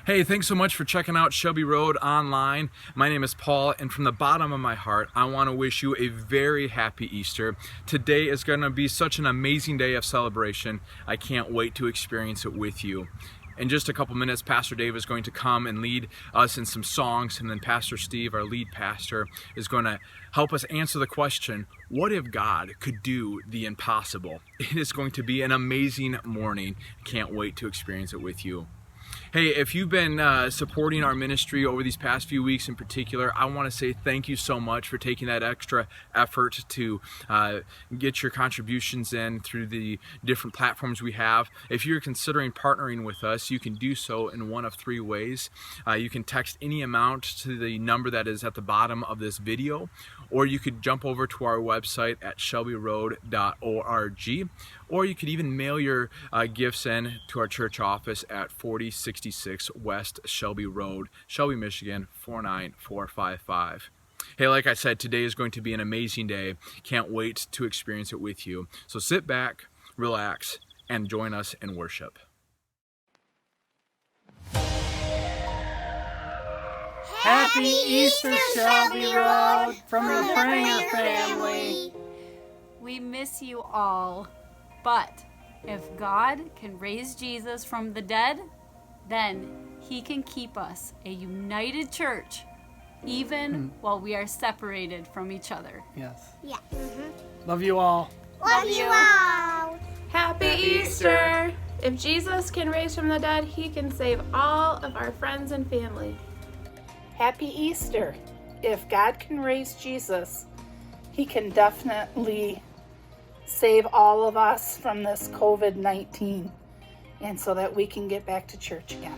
Hey, thanks so much for checking out Shelby Road online. My name is Paul, and from the bottom of my heart, I want to wish you a very happy Easter. Today is going to be such an amazing day of celebration. I can't wait to experience it with you. In just a couple minutes, Pastor Dave is going to come and lead us in some songs, and then Pastor Steve, our lead pastor, is going to help us answer the question, what if God could do the impossible? It is going to be an amazing morning. Can't wait to experience it with you. Hey, if you've been supporting our ministry over these past few weeks in particular, I want to say thank you so much for taking that extra effort to get your contributions in through the different platforms we have. If you're considering partnering with us, you can do so in one of three ways. You can text any amount to the number that is at the bottom of this video, or you could jump over to our website at shelbyroad.org, or you could even mail your gifts in to our church office at 4066 West Shelby Road, Shelby, Michigan 49455. Hey, like I said, today is going to be an amazing day. Can't wait to experience it with you. So sit back, relax, and join us in worship. Happy Easter, Shelby Road, from the Pranger family. We miss you all, but if God can raise Jesus from the dead, then He can keep us a united church, even while we are separated from each other. Yes. Yeah. Love you all. Love you all. Happy Easter! If Jesus can raise from the dead, He can save all of our friends and family. Happy Easter. If God can raise Jesus, He can definitely save all of us from this COVID-19, and so that we can get back to church again.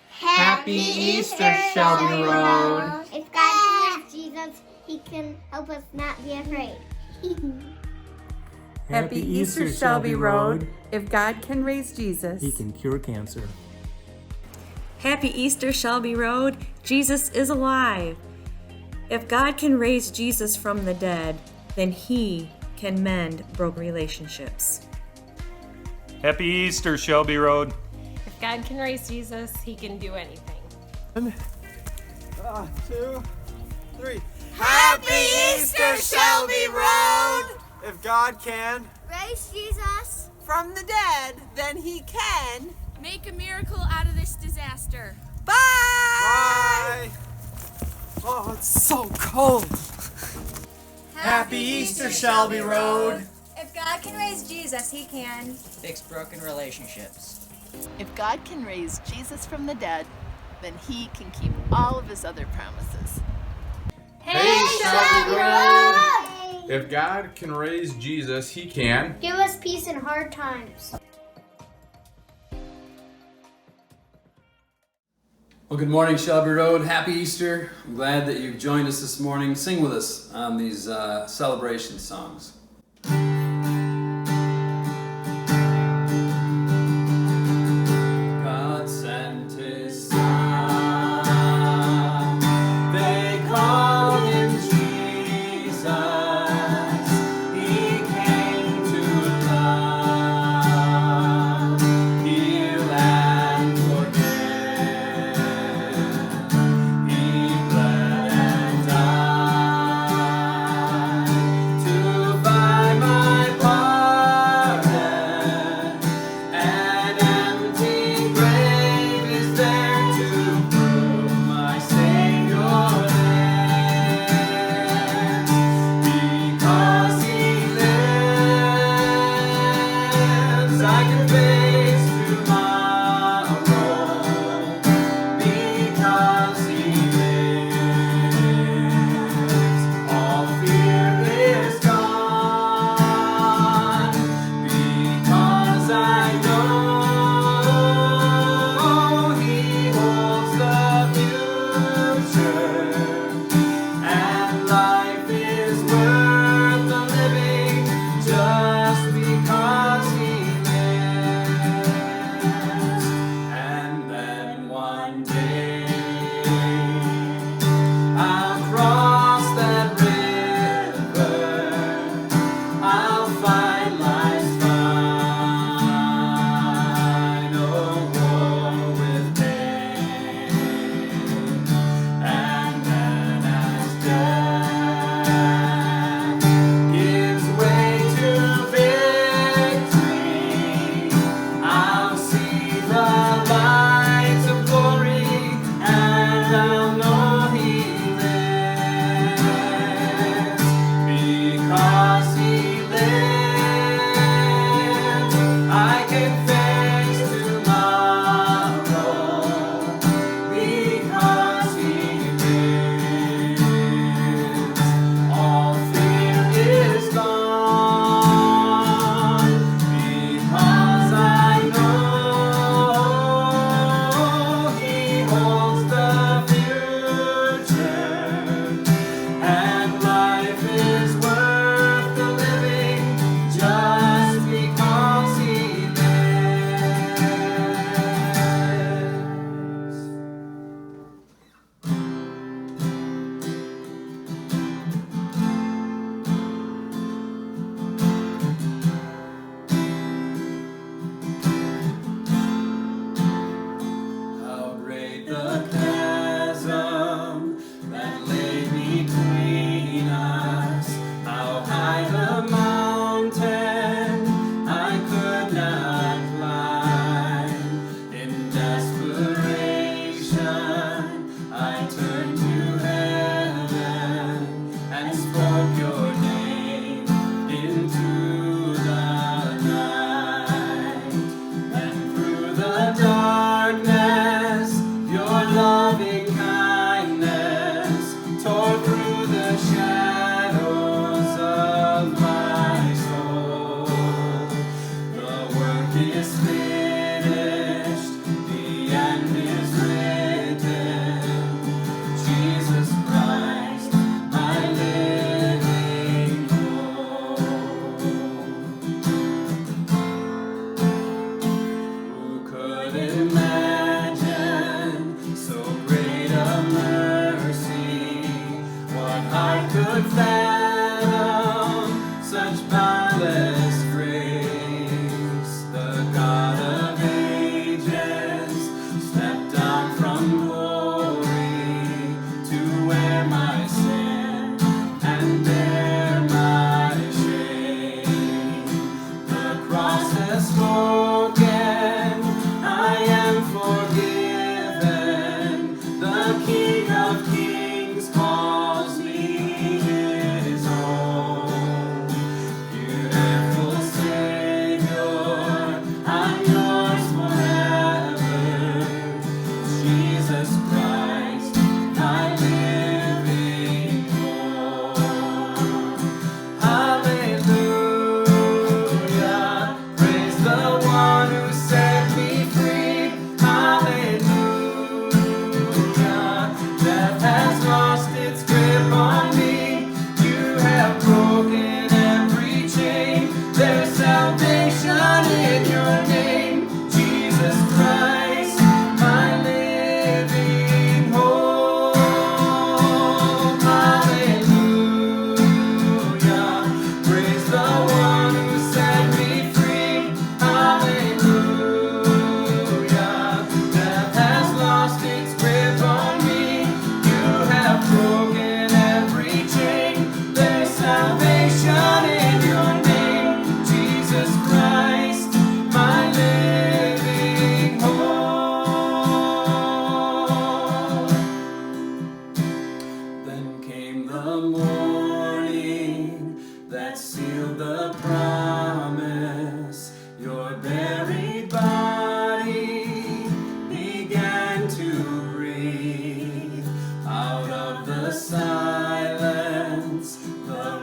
Happy Easter, Shelby Road. If God can raise Jesus, He can help us not be afraid. Happy Easter, Shelby Road. If God can raise Jesus, He can cure cancer. Happy Easter, Shelby Road. Jesus is alive. If God can raise Jesus from the dead, then He can mend broken relationships. Happy Easter, Shelby Road. If God can raise Jesus, He can do anything. 1, 2, 3. Happy Easter, Shelby Road! If God can Raise Jesus From the dead, then He can Make a miracle out of this disaster. Bye! Bye! Oh, it's so cold. Happy Easter, Shelby Road. If God can raise Jesus, He can fix broken relationships. If God can raise Jesus from the dead, then He can keep all of His other promises. Hey, Shelby Road! If God can raise Jesus, He can give us peace in hard times. Well, good morning, Shelby Road. Happy Easter. I'm glad that you've joined us this morning. Sing with us on these celebration songs. God sent His Son. They called Him Jesus. He came to love, heal, and forgive. He bled and died to find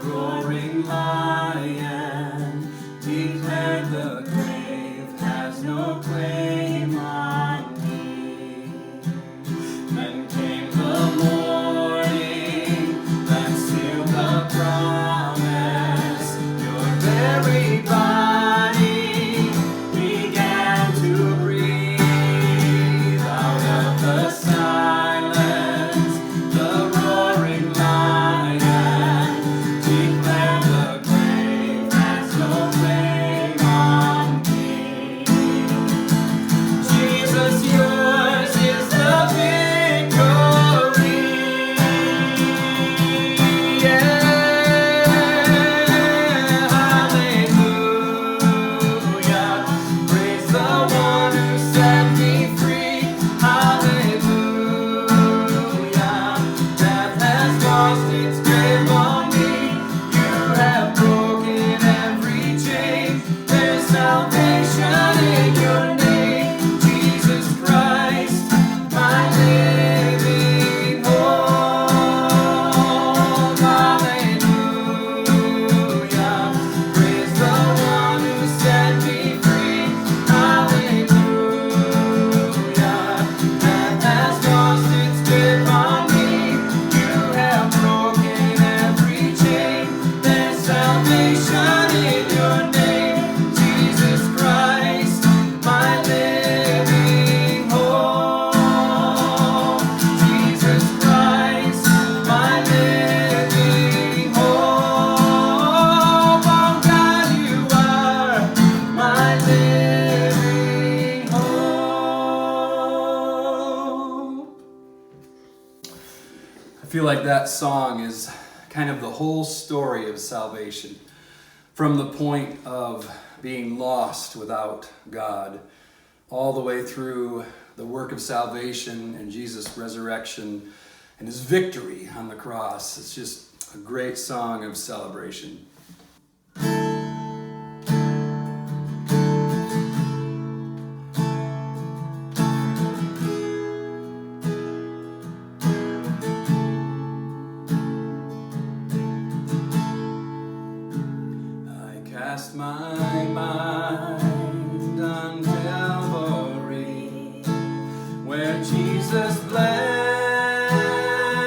roaring lion declared the grave has no claim on me. Then came the morning that sealed the promise. Your very body began to breathe out of the silence. The roaring lion declared the grave has no claim on me. Jesus, yours is the victory. Yeah, hallelujah. Praise the one who set me free. Hallelujah. Death has lost its grip on me. You have broken every chain. There's salvation in your name, Jesus Christ, my living hope. Hallelujah. Praise the one who set me free. Hallelujah. Death has lost its grip on me. You have broken every chain. There's salvation in your name, Jesus Christ, my living hope. Jesus Christ, my living hope. Oh God, you are my living hope. I feel like that song is kind of the whole story of salvation. From the point of being lost without God, all the way through the work of salvation and Jesus' resurrection and his victory on the cross. It's just a great song of celebration. I cast my mind on Calvary, where Jesus bled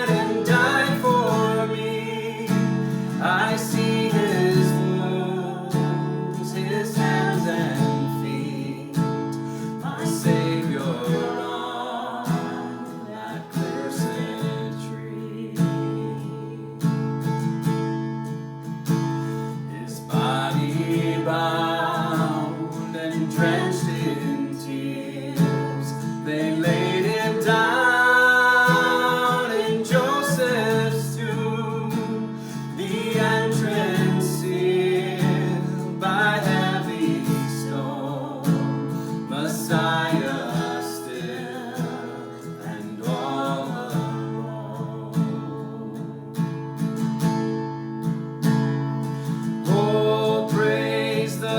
and died for me. I see his wounds, his hands and feet, my Savior on that cursed tree. His body bound and drenched in tears, they laid him down in Joseph's tomb, the entrance sealed by heavy stone, Messiah still and all alone. Oh, praise the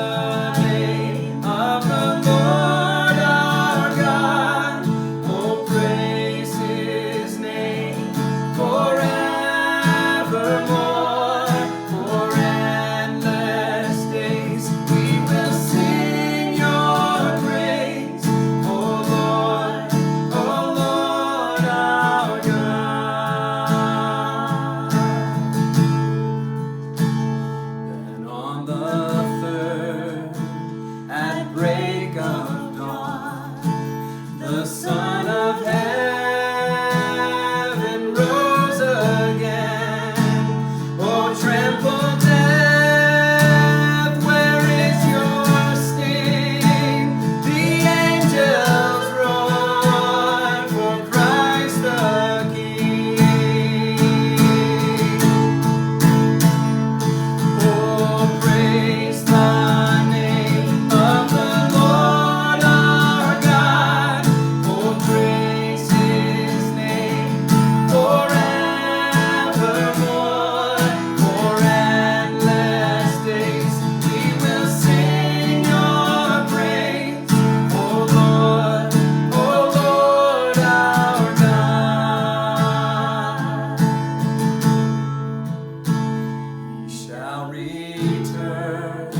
shall return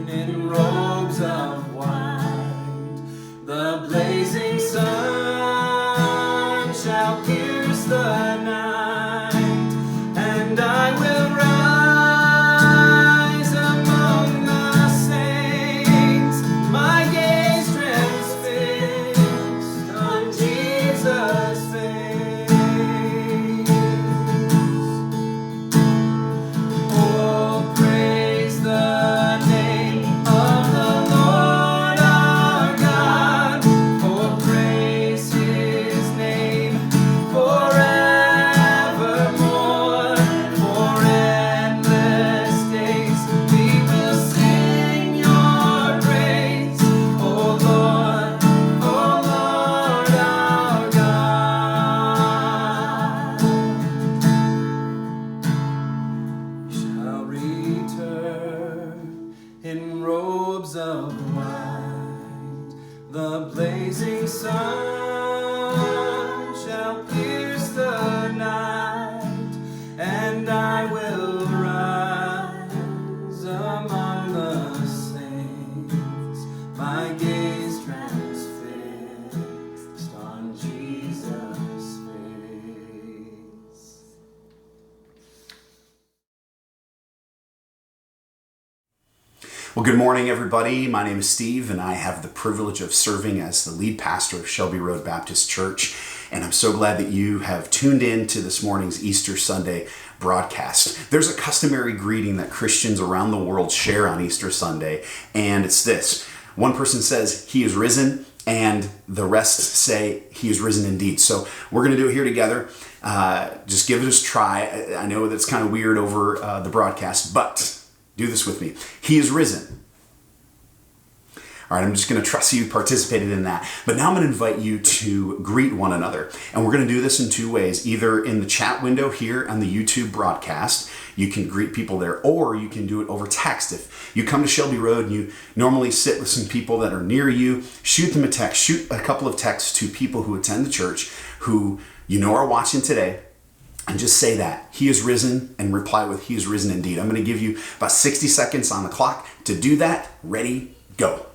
in robes of white. The blazing sun shall pierce the night, and I will rise among the saints, my gaze transfixed on Jesus' face. Oh, praise the name of the Lord our God. Oh, praise His name forevermore. For endless days we will sing your praise, oh Lord our God. Shall return in robes of white. The blazing sun shall pierce the night, and I will rise among the saints, my gaze transfixed on Jesus' face. Well, good morning, everybody. My name is Steve, and I have the privilege of serving as the lead pastor of Shelby Road Baptist Church. And I'm so glad that you have tuned in to this morning's Easter Sunday broadcast. There's a customary greeting that Christians around the world share on Easter Sunday, and it's this. One person says, "He is risen," and the rest say, "He is risen indeed." So we're going to do it here together. Just give it a try. I know that's kind of weird over the broadcast, but do this with me. He is risen. All right, I'm just going to trust you participated in that. But now I'm going to invite you to greet one another. And we're going to do this in two ways. Either in the chat window here on the YouTube broadcast, you can greet people there, or you can do it over text. If you come to Shelby Road and you normally sit with some people that are near you, shoot them a text. Shoot a couple of texts to people who attend the church who you know are watching today. And just say that, "He is risen," and reply with, "He is risen indeed." I'm going to give you about 60 seconds on the clock to do that. Ready, go.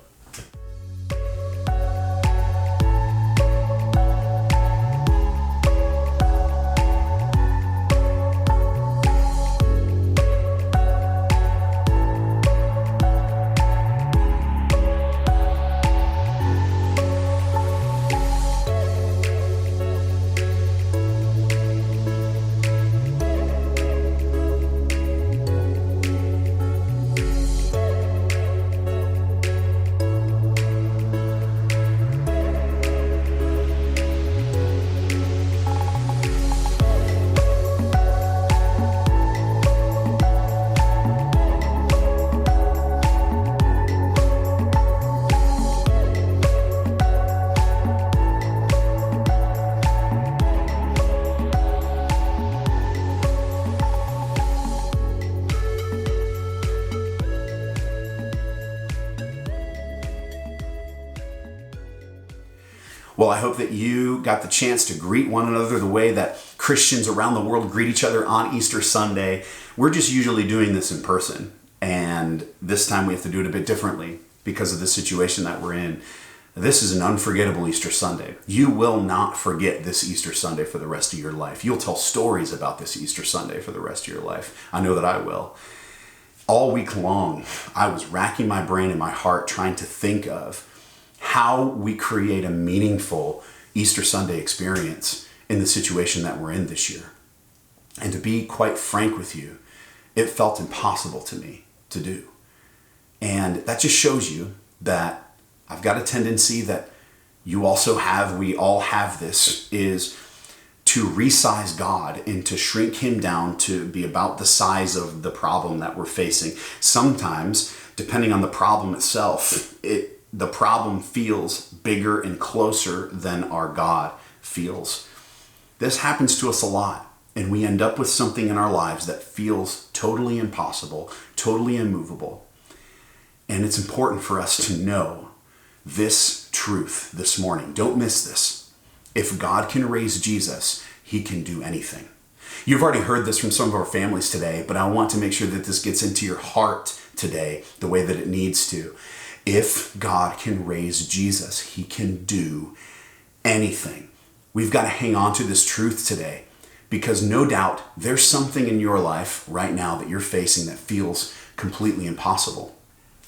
Well, I hope that you got the chance to greet one another the way that Christians around the world greet each other on Easter Sunday. We're just usually doing this in person, and this time we have to do it a bit differently because of the situation that we're in. This is an unforgettable Easter Sunday. You will not forget this Easter Sunday for the rest of your life. You'll tell stories about this Easter Sunday for the rest of your life. I know that I will. All week long, I was racking my brain and my heart trying to think of how we create a meaningful Easter Sunday experience in the situation that we're in this year. And to be quite frank with you, it felt impossible to me to do. And that just shows you that I've got a tendency that you also have, we all have this, is to resize God and to shrink Him down to be about the size of the problem that we're facing. Sometimes, depending on the problem itself, the problem feels bigger and closer than our God feels. This happens to us a lot, and we end up with something in our lives that feels totally impossible, totally immovable. And it's important for us to know this truth this morning. Don't miss this. If God can raise Jesus, He can do anything. You've already heard this from some of our families today, but I want to make sure that this gets into your heart today the way that it needs to. If God can raise Jesus, he can do anything. We've got to hang on to this truth today, because no doubt there's something in your life right now that you're facing that feels completely impossible.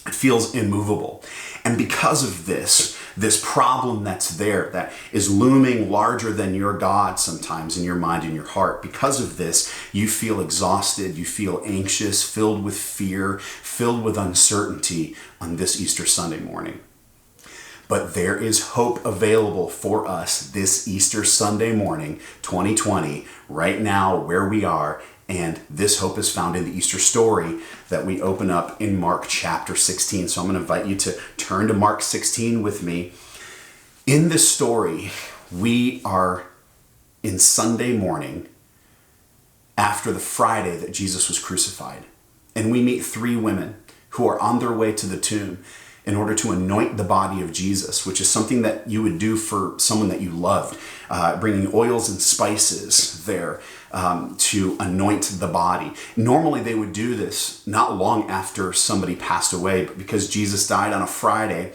It feels immovable. And because of this problem that's there, that is looming larger than your God sometimes in your mind and your heart, because of this, you feel exhausted, you feel anxious, filled with fear, filled with uncertainty on this Easter Sunday morning. But there is hope available for us this Easter Sunday morning, 2020, right now where we are. And this hope is found in the Easter story that we open up in Mark chapter 16. So I'm going to invite you to turn to Mark 16 with me. In this story, we are in Sunday morning after the Friday that Jesus was crucified. And we meet three women who are on their way to the tomb in order to anoint the body of Jesus, which is something that you would do for someone that you loved, bringing oils and spices there to anoint the body. Normally they would do this not long after somebody passed away, but because Jesus died on a Friday,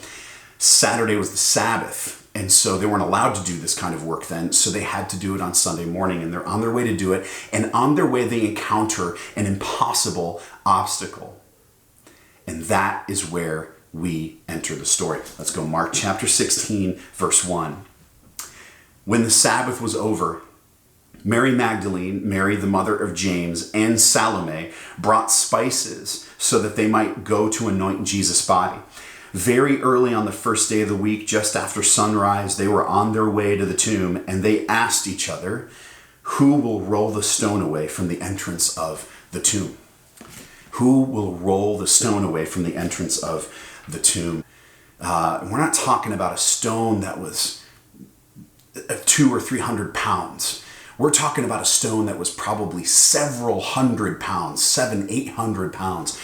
Saturday was the Sabbath, and so they weren't allowed to do this kind of work then, so they had to do it on Sunday morning, and they're on their way to do it, and on their way they encounter an impossible obstacle. And that is where we enter the story. Let's go. Mark chapter 16, verse 1. When the Sabbath was over, Mary Magdalene, Mary the mother of James, and Salome brought spices so that they might go to anoint Jesus' body. Very early on the first day of the week, just after sunrise, they were on their way to the tomb, and they asked each other, "Who will roll the stone away from the entrance of the tomb?" Who will roll the stone away from the entrance of the tomb? We're not talking about a stone that was 200 or 300 pounds. We're talking about a stone that was probably several hundred pounds, 700-800 pounds.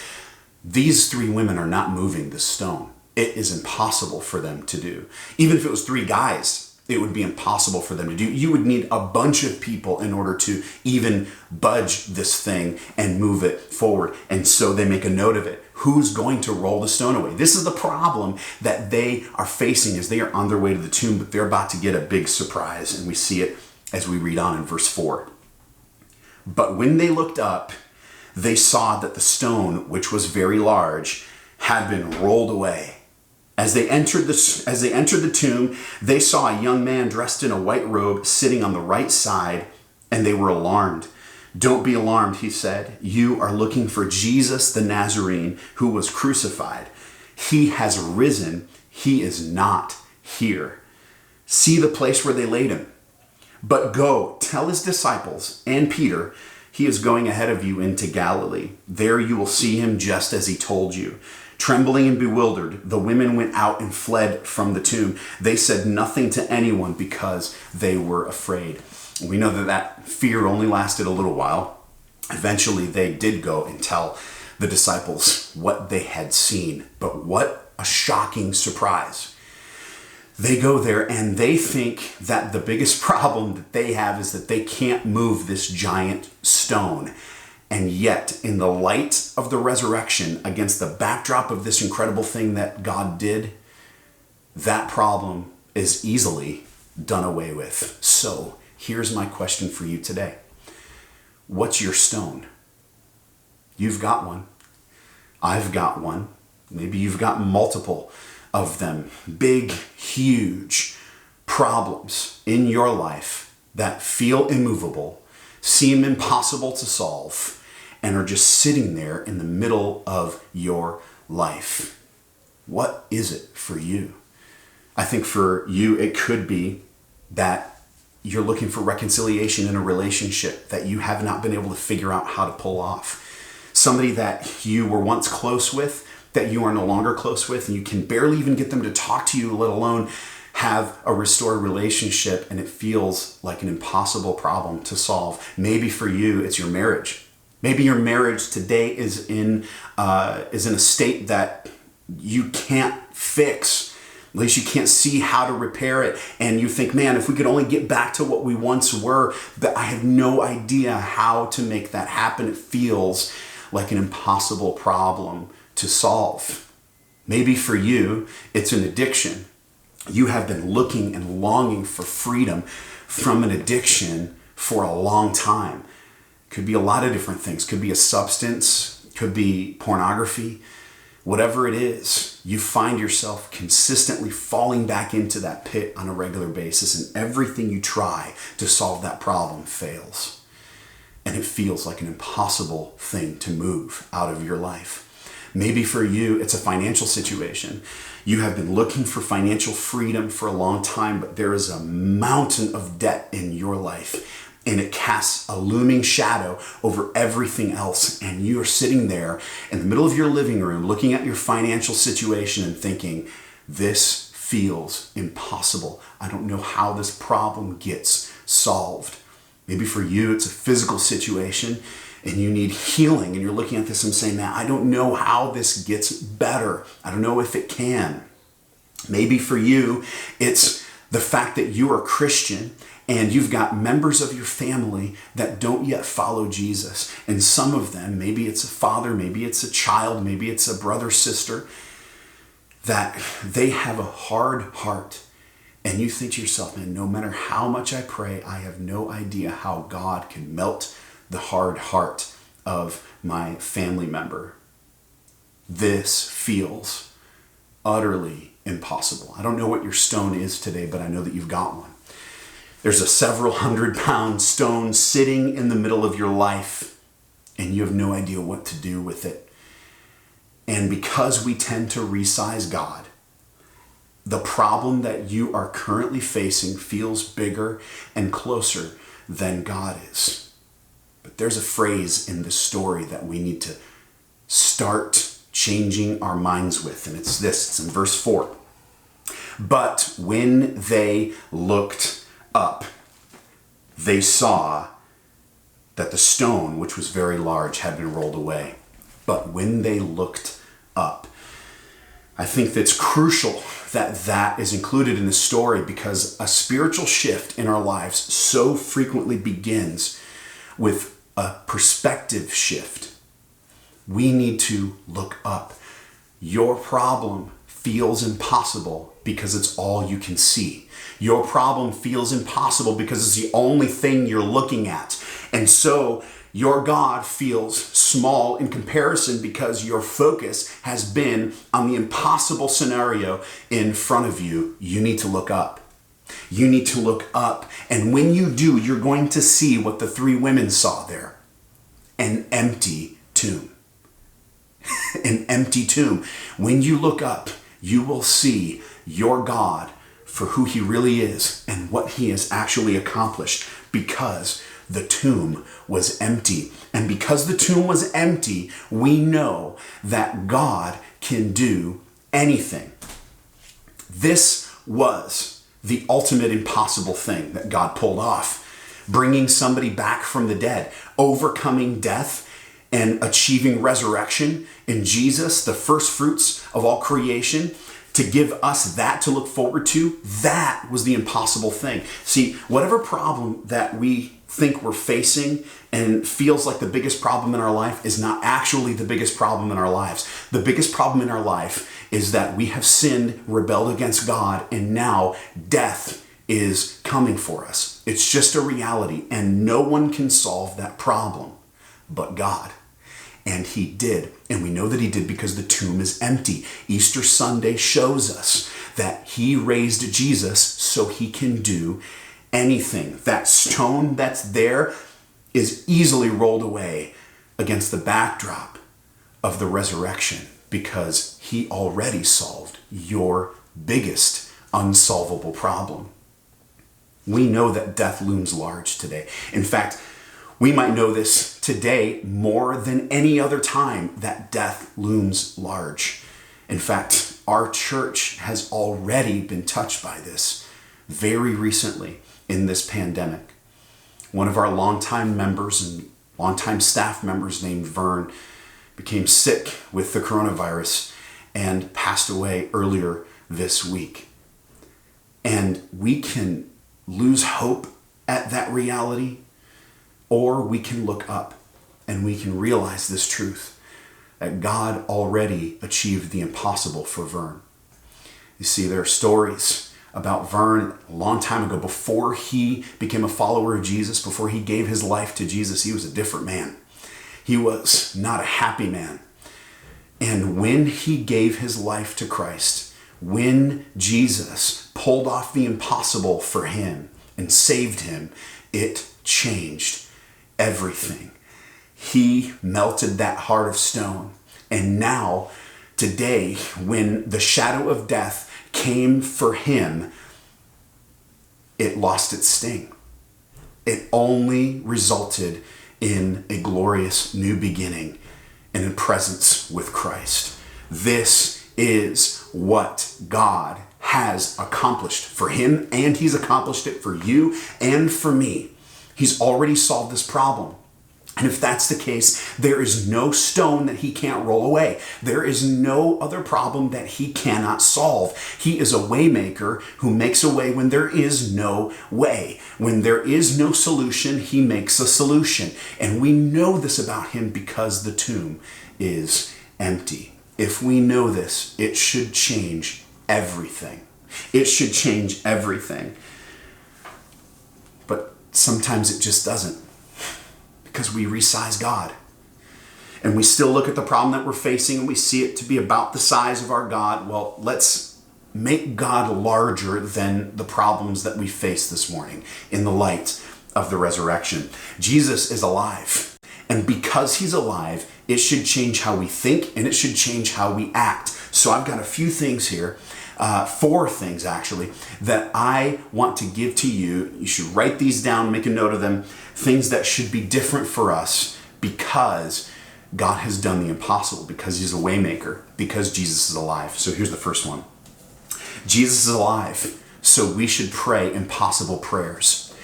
These three women are not moving this stone. It is impossible for them to do. Even if it was three guys, it would be impossible for them to do. You would need a bunch of people in order to even budge this thing and move it forward. And so they make a note of it. Who's going to roll the stone away? This is the problem that they are facing as they are on their way to the tomb, but they're about to get a big surprise. And we see it as we read on in verse 4. But when they looked up, they saw that the stone, which was very large, had been rolled away. As they entered the tomb, they saw a young man dressed in a white robe sitting on the right side, and they were alarmed. "Don't be alarmed," he said. "You are looking for Jesus the Nazarene who was crucified. He has risen. He is not here. See the place where they laid him. But go, tell his disciples and Peter, he is going ahead of you into Galilee. There you will see him just as he told you." Trembling and bewildered, the women went out and fled from the tomb. They said nothing to anyone because they were afraid. We know that fear only lasted a little while. Eventually, they did go and tell the disciples what they had seen. But what a shocking surprise. They go there and they think that the biggest problem that they have is that they can't move this giant stone. And yet, in the light of the resurrection, against the backdrop of this incredible thing that God did, that problem is easily done away with. So, here's my question for you today. What's your stone? You've got one. I've got one. Maybe you've got multiple of them. Big, huge problems in your life that feel immovable, seem impossible to solve, and are just sitting there in the middle of your life. What is it for you? I think for you, it could be that you're looking for reconciliation in a relationship that you have not been able to figure out how to pull off. Somebody that you were once close with, that you are no longer close with, and you can barely even get them to talk to you, let alone have a restored relationship, and it feels like an impossible problem to solve. Maybe for you, it's your marriage. Maybe your marriage today is in a state that you can't fix. At least you can't see how to repair it. And you think, man, if we could only get back to what we once were, but I have no idea how to make that happen. It feels like an impossible problem to solve. Maybe for you, it's an addiction. You have been looking and longing for freedom from an addiction for a long time. Could be a lot of different things. Could be a substance, could be pornography. Whatever it is, you find yourself consistently falling back into that pit on a regular basis, and everything you try to solve that problem fails. And it feels like an impossible thing to move out of your life. Maybe for you, it's a financial situation. You have been looking for financial freedom for a long time, but there is a mountain of debt in your life, and it casts a looming shadow over everything else. And you are sitting there in the middle of your living room looking at your financial situation and thinking, this feels impossible. I don't know how this problem gets solved. Maybe for you, it's a physical situation and you need healing, and you're looking at this and saying, man, I don't know how this gets better. I don't know if it can. Maybe for you, it's the fact that you are Christian and you've got members of your family that don't yet follow Jesus. And some of them, maybe it's a father, maybe it's a child, maybe it's a brother, sister, that they have a hard heart. And you think to yourself, man, no matter how much I pray, I have no idea how God can melt the hard heart of my family member. This feels utterly impossible. I don't know what your stone is today, but I know that you've got one. There's a several 100-pound stone sitting in the middle of your life, and you have no idea what to do with it. And because we tend to resize God, the problem that you are currently facing feels bigger and closer than God is. But there's a phrase in this story that we need to start changing our minds with, and it's this. It's in verse 4. But when they looked up, they saw that the stone, which was very large, had been rolled away. But when they looked up, I think that's crucial that that is included in the story, because a spiritual shift in our lives so frequently begins with a perspective shift. We need to look up. Your problem feels impossible because it's all you can see. Your problem feels impossible because it's the only thing you're looking at. And so your God feels small in comparison because your focus has been on the impossible scenario in front of you. You need to look up. You need to look up. And when you do, you're going to see what the three women saw there. An empty tomb. An empty tomb. When you look up, you will see your God for who he really is and what he has actually accomplished, because the tomb was empty. And because the tomb was empty, we know that God can do anything. This was the ultimate impossible thing that God pulled off. Bringing somebody back from the dead, overcoming death, and achieving resurrection in Jesus, the first fruits of all creation, to give us that to look forward to. That was the impossible thing. See, whatever problem that we think we're facing and feels like the biggest problem in our life is not actually the biggest problem in our lives. The biggest problem in our life is that we have sinned, rebelled against God, and now death is coming for us. It's just a reality, and no one can solve that problem but God. And he did. And we know that he did because the tomb is empty. Easter Sunday shows us that he raised Jesus so he can do anything. That stone that's there is easily rolled away against the backdrop of the resurrection, because he already solved your biggest unsolvable problem. We know that death looms large today. In fact, we might know this today more than any other time, that death looms large. In fact, our church has already been touched by this very recently in this pandemic. One of our longtime members and longtime staff members named Vern became sick with the coronavirus and passed away earlier this week. And we can lose hope at that reality, or we can look up and we can realize this truth, that God already achieved the impossible for Vern. You see, there are stories about Vern a long time ago. Before he became a follower of Jesus, before he gave his life to Jesus, he was a different man. He was not a happy man. And when he gave his life to Christ, when Jesus pulled off the impossible for him and saved him, it changed everything. He melted that heart of stone. And now, today, when the shadow of death came for him, it lost its sting. It only resulted in a glorious new beginning and in presence with Christ. This is what God has accomplished for him, and he's accomplished it for you and for me. He's already solved this problem. And if that's the case, there is no stone that he can't roll away. There is no other problem that he cannot solve. He is a waymaker who makes a way when there is no way. When there is no solution, he makes a solution. And we know this about him because the tomb is empty. If we know this, it should change everything. It should change everything. But sometimes it just doesn't. Because we resize God. And we still look at the problem that we're facing and we see it to be about the size of our God. Well, let's make God larger than the problems that we face this morning in the light of the resurrection. Jesus is alive. And because he's alive, it should change how we think and it should change how we act. So I've got a few things here. 4 things actually that I want to give to you. You should write these down, make a note of them. Things that should be different for us because God has done the impossible, because he's a waymaker, because Jesus is alive. So here's the first one. Jesus is alive, so we should pray impossible prayers.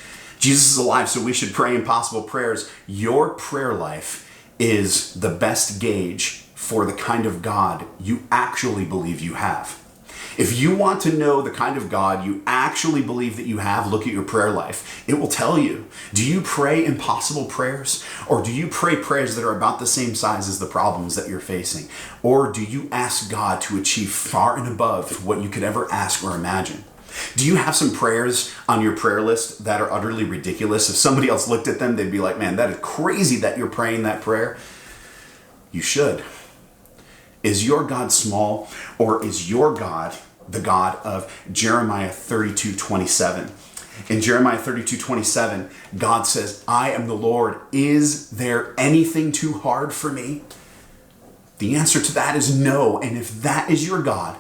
Jesus is alive, so we should pray impossible prayers. Your prayer life is the best gauge for the kind of God you actually believe you have. If you want to know the kind of God you actually believe that you have, look at your prayer life. It will tell you. Do you pray impossible prayers? Or do you pray prayers that are about the same size as the problems that you're facing? Or do you ask God to achieve far and above what you could ever ask or imagine? Do you have some prayers on your prayer list that are utterly ridiculous? If somebody else looked at them, they'd be like, man, that is crazy that you're praying that prayer. You should. Is your God small, or is your God the God of Jeremiah 32:27? In Jeremiah 32:27, God says, I am the Lord. Is there anything too hard for me? The answer to that is no. And if that is your God,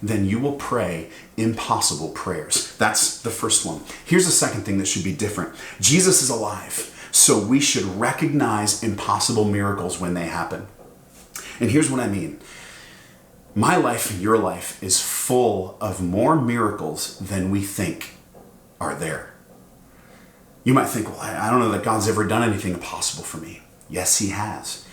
then you will pray impossible prayers. That's the first one. Here's the second thing that should be different. Jesus is alive, so we should recognize impossible miracles when they happen. And here's what I mean. My life and your life is full of more miracles than we think are there. You might think, well, I don't know that God's ever done anything impossible for me. Yes, he has.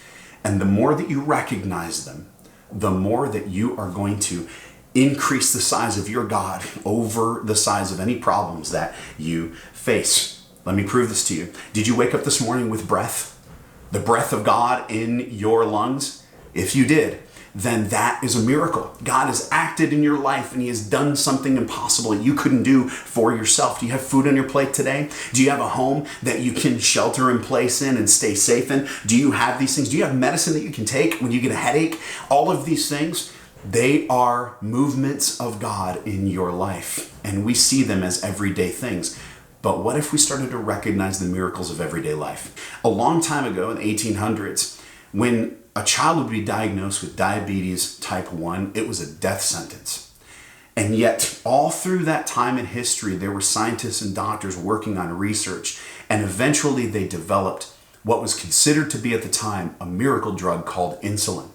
And the more that you recognize them, the more that you are going to increase the size of your God over the size of any problems that you face. Let me prove this to you. Did you wake up this morning with breath? The breath of God in your lungs? If you did, then that is a miracle. God has acted in your life and he has done something impossible you couldn't do for yourself. Do you have food on your plate today? Do you have a home that you can shelter in place in and stay safe in? Do you have these things? Do you have medicine that you can take when you get a headache? All of these things, they are movements of God in your life, and we see them as everyday things. But what if we started to recognize the miracles of everyday life? A long time ago in the 1800s, when a child would be diagnosed with diabetes type 1, it was a death sentence. And yet, all through that time in history, there were scientists and doctors working on research, and eventually they developed what was considered to be at the time a miracle drug called insulin.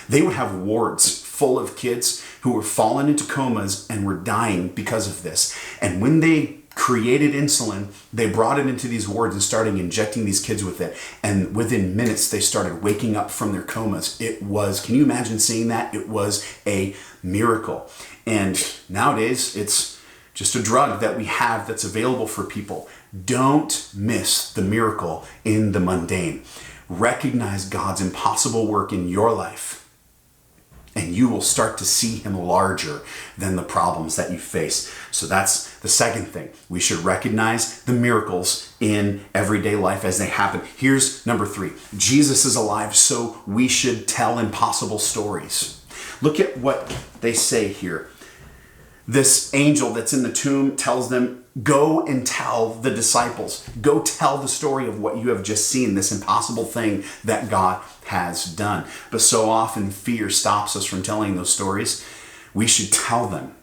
They would have wards full of kids who were falling into comas and were dying because of this. And when they created insulin. They brought it into these wards and started injecting these kids with it. And within minutes, they started waking up from their comas. It was, can you imagine seeing that? It was a miracle. And nowadays, it's just a drug that we have that's available for people. Don't miss the miracle in the mundane. Recognize God's impossible work in your life, and you will start to see him larger than the problems that you face. So that's the second thing. We should recognize the miracles in everyday life as they happen. Here's number 3. Jesus is alive, so we should tell impossible stories. Look at what they say here. This angel that's in the tomb tells them, go and tell the disciples. Go tell the story of what you have just seen, this impossible thing that God has done. But so often fear stops us from telling those stories. We should tell them,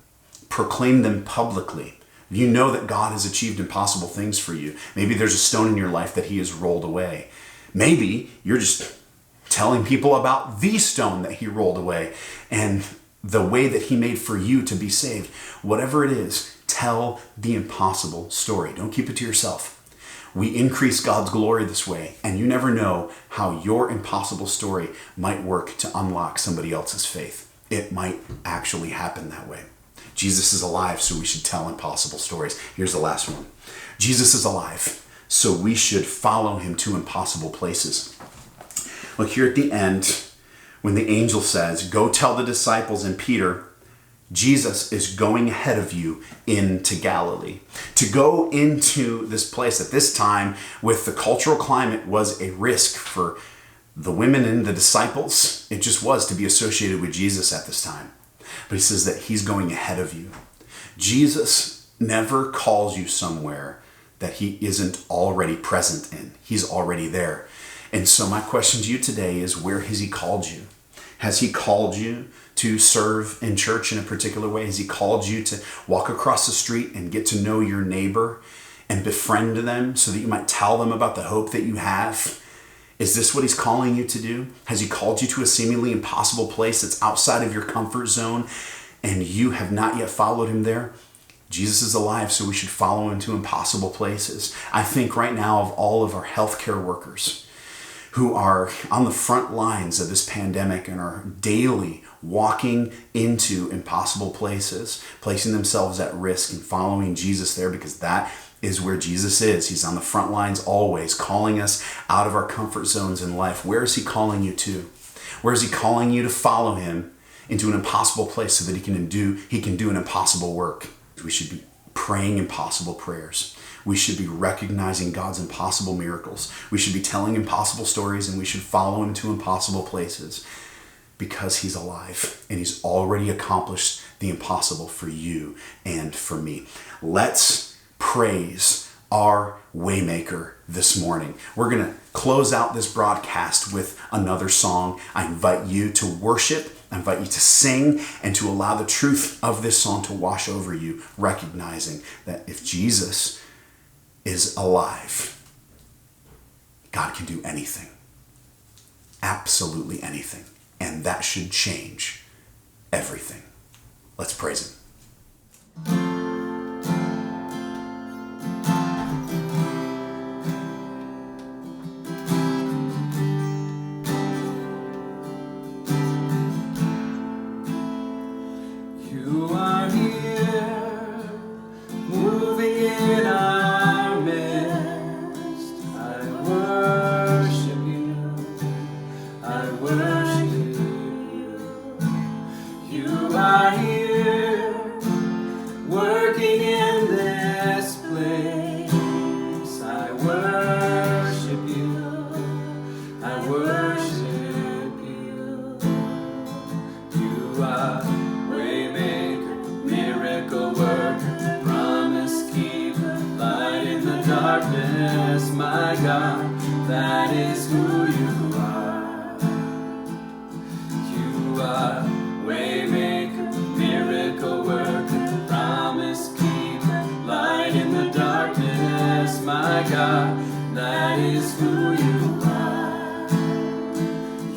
proclaim them publicly. You know that God has achieved impossible things for you. Maybe there's a stone in your life that he has rolled away. Maybe you're just telling people about the stone that he rolled away and the way that he made for you to be saved. Whatever it is, tell the impossible story. Don't keep it to yourself. We increase God's glory this way, and you never know how your impossible story might work to unlock somebody else's faith. It might actually happen that way. Jesus is alive, so we should tell impossible stories. Here's the last one. Jesus is alive, so we should follow him to impossible places. Look here at the end, when the angel says, go tell the disciples and Peter, Jesus is going ahead of you into Galilee. To go into this place at this time with the cultural climate was a risk for the women and the disciples. It just was to be associated with Jesus at this time. But he says that he's going ahead of you. Jesus never calls you somewhere that he isn't already present in. He's already there. And so my question to you today is, where has he called you? Has he called you to serve in church in a particular way? Has he called you to walk across the street and get to know your neighbor and befriend them so that you might tell them about the hope that you have? Is this what he's calling you to do? Has he called you to a seemingly impossible place that's outside of your comfort zone and you have not yet followed him there? Jesus is alive, so we should follow him to impossible places. I think right now of all of our healthcare workers who are on the front lines of this pandemic and are daily walking into impossible places, placing themselves at risk and following Jesus there, because that is where Jesus is. He's on the front lines always, calling us out of our comfort zones in life. Where is he calling you to? Where is he calling you to follow him into an impossible place so that he can do an impossible work? We should be praying impossible prayers. We should be recognizing God's impossible miracles. We should be telling impossible stories, and we should follow him to impossible places because he's alive and he's already accomplished the impossible for you and for me. Let's praise our Waymaker this morning. We're going to close out this broadcast with another song. I invite you to worship. I invite you to sing and to allow the truth of this song to wash over you, recognizing that if Jesus is alive, God can do anything. Absolutely anything. And that should change everything. Let's praise him. You are here, moving in our midst. I worship you. I worship you. You are here, working in this place. I worship you. I worship you. You are Waymaker, miracle worker, promise keeper, light in the darkness, my God, that is who you are. You are Waymaker, miracle worker, promise keeper, light in the darkness, my God, that is who you are.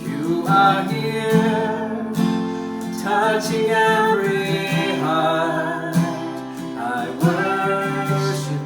You are here, touching every heart. I worship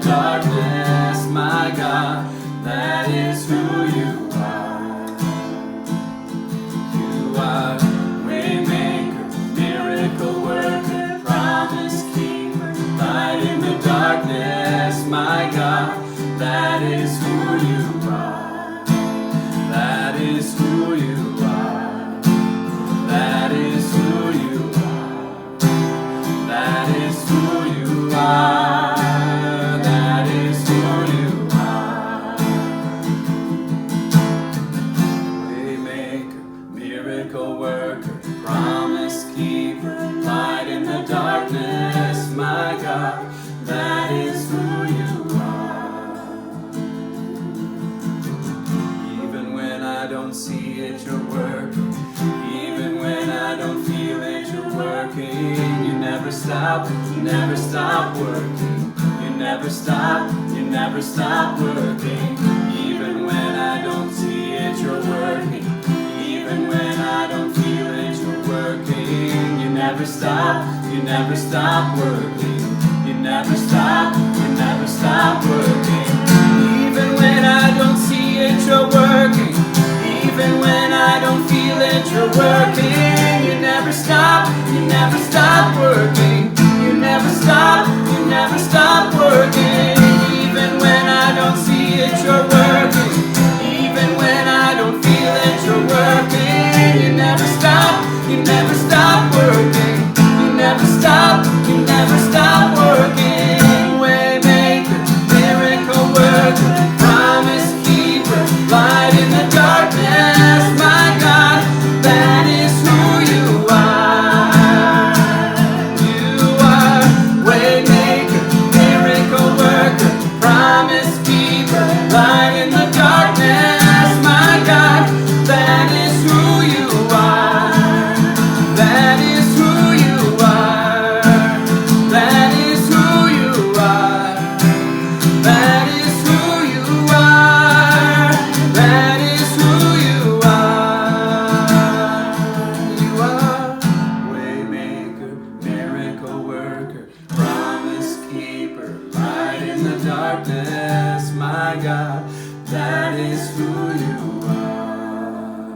darkness, my God, that is who you are. You are waymaker, miracle worker, promise keeper, light in the darkness, my God, that is who you are. That is who you are. That is who you are. That is who you are. That is who you are. Waymaker, miracle worker, promise keeper, light in the darkness, my God, that is who you are. Even when I don't see it, you're working. Even when I don't feel it, you're working. You never stop working. You never stop working. Even when I don't see it, you're working. Even when I don't feel it, you're working. You never stop working. You never stop working. Even when I don't see it, you're working. Even when I don't feel it, you're working. You never stop working. You never stop working. Even when I don't see it, you're working. Even when I don't feel it, you're working. You never stop working. You never stop working. Waymaker, miracle worker, promise keeper, light in the darkness, my God, that is who you are. You are waymaker, miracle worker, promise keeper, light in the darkness, my God, that is who you are. That is who you are. That is who you are. That is who you are. That is who you are. You are waymaker, miracle worker, promise keeper, light in the darkness, my God, that is who you are.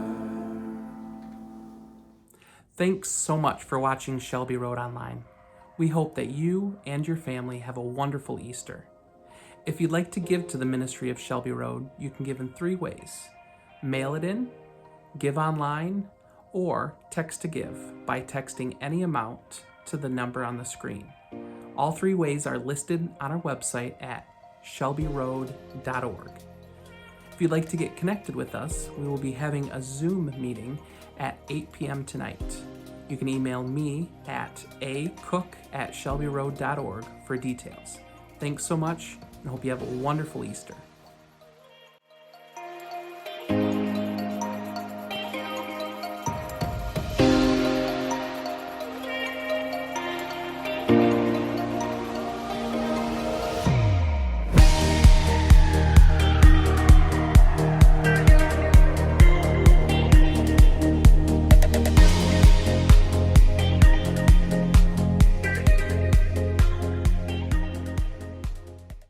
Thanks so much for watching Shelby Road Online. We hope that you and your family have a wonderful Easter. If you'd like to give to the ministry of Shelby Road, you can give in 3 ways. Mail it in, give online, or text to give by texting any amount to the number on the screen. All 3 ways are listed on our website at shelbyroad.org. If you'd like to get connected with us, we will be having a Zoom meeting at 8 p.m. tonight. You can email me at acook@shelbyroad.org for details. Thanks so much, and hope you have a wonderful Easter.